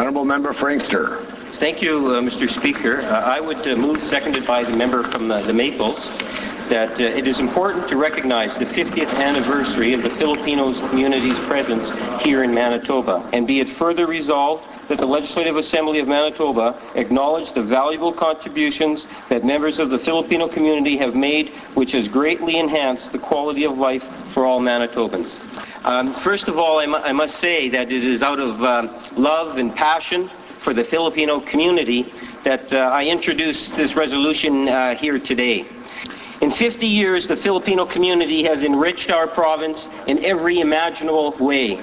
Honourable Member for Inkster. Thank you, Mr. Speaker. I would move, seconded by the member from the Maples, that it is important to recognize the 50th anniversary of the Filipino community's presence here in Manitoba, and be it further resolved that the Legislative Assembly of Manitoba acknowledge the valuable contributions that members of the Filipino community have made, which has greatly enhanced the quality of life for all Manitobans. First of all, I must say that it is out of love and passion for the Filipino community that I introduced this resolution here today. In 50 years, the Filipino community has enriched our province in every imaginable way.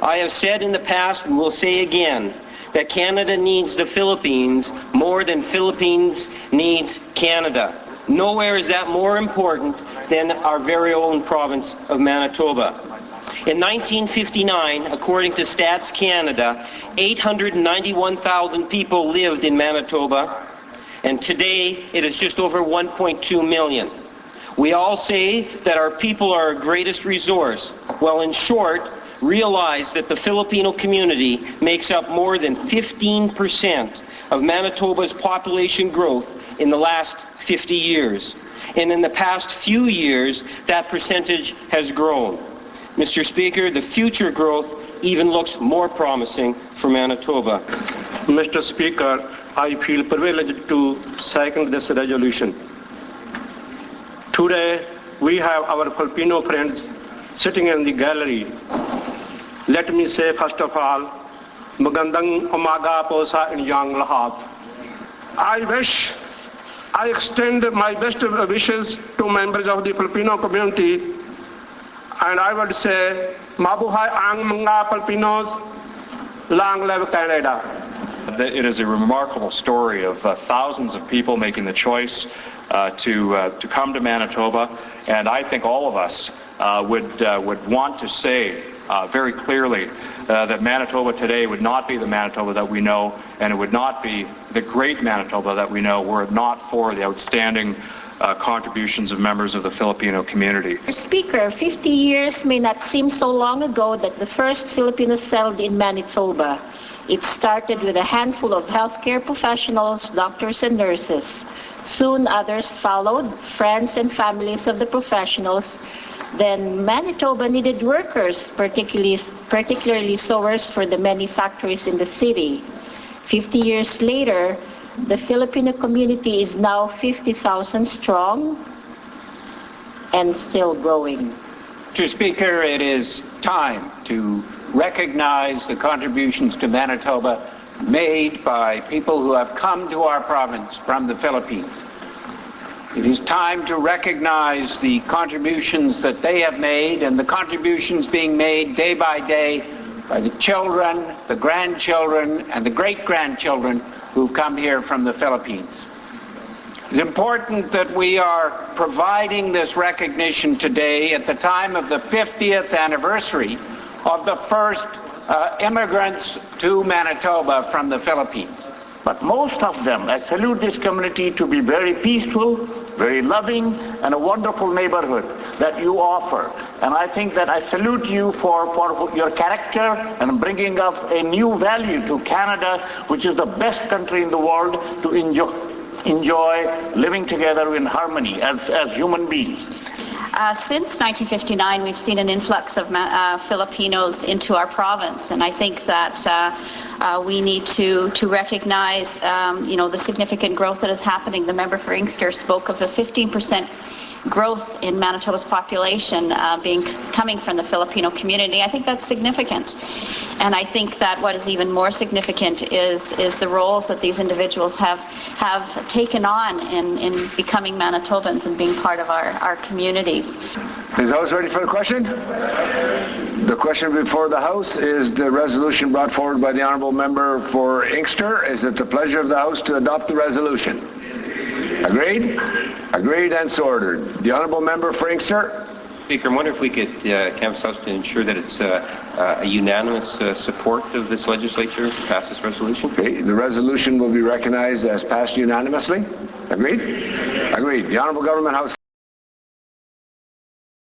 I have said in the past and will say again that Canada needs the Philippines more than Philippines needs Canada. Nowhere is that more important than our very own province of Manitoba. In 1959, according to Stats Canada, 891,000 people lived in Manitoba, and today it is just over 1.2 million. We all say that our people are our greatest resource. Well, in short, realize that the Filipino community makes up more than 15% of Manitoba's population growth in the last 50 years. And in the past few years, that percentage has grown. Mr. Speaker, the future growth even looks more promising for Manitoba. Mr. Speaker, I feel privileged to second this resolution. Today, we have our Filipino friends sitting in the gallery. Let me say, first of all, magandang umaga po sa inyong lahat. I extend my best wishes to members of the Filipino community, and I would say, mabuhay ang mga Filipinos, long live Canada. It is a remarkable story of thousands of people making the choice to come to Manitoba, and I think all of us would want to say very clearly that Manitoba today would not be the Manitoba that we know, and it would not be the great Manitoba that we know were it not for the outstanding contributions of members of the Filipino community. Mr. Speaker, 50 years may not seem so long ago that the first Filipinos settled in Manitoba. It started with a handful of healthcare professionals, doctors and nurses. Soon others followed, friends and families of the professionals. Then Manitoba needed workers, particularly sewers for the many factories in the city. 50 years later, the Filipino community is now 50,000 strong and still growing. Mr. Speaker, it is time to recognize the contributions to Manitoba made by people who have come to our province from the Philippines. It is time to recognize the contributions that they have made and the contributions being made day by day by the children, the grandchildren, and the great-grandchildren who come here from the Philippines. It's important that we are providing this recognition today at the time of the 50th anniversary of the first immigrants to Manitoba from the Philippines. But most of them, I salute this community to be very peaceful, very loving, and a wonderful neighborhood that you offer. And I think that I salute you for your character and bringing up a new value to Canada, which is the best country in the world to enjoy living together in harmony as human beings. Since 1959, we've seen an influx of Filipinos into our province, and I think that we need to recognize, the significant growth that is happening. The member for Inkster spoke of a 15% growth in Manitoba's population coming from the Filipino community. I think that's significant. And I think that what is even more significant is the roles that these individuals have taken on in becoming Manitobans and being part of our communities. Is the House ready for the question? The question before the House is the resolution brought forward by the Honourable Member for Inkster. Is it the pleasure of the House to adopt the resolution? Agreed? Agreed and so ordered. The Honourable Member for Inkster. Speaker, I wonder if we could canvass House to ensure that it's a unanimous support of this legislature to pass this resolution. Okay. The resolution will be recognized as passed unanimously. Agreed? Agreed. The Honourable Government House.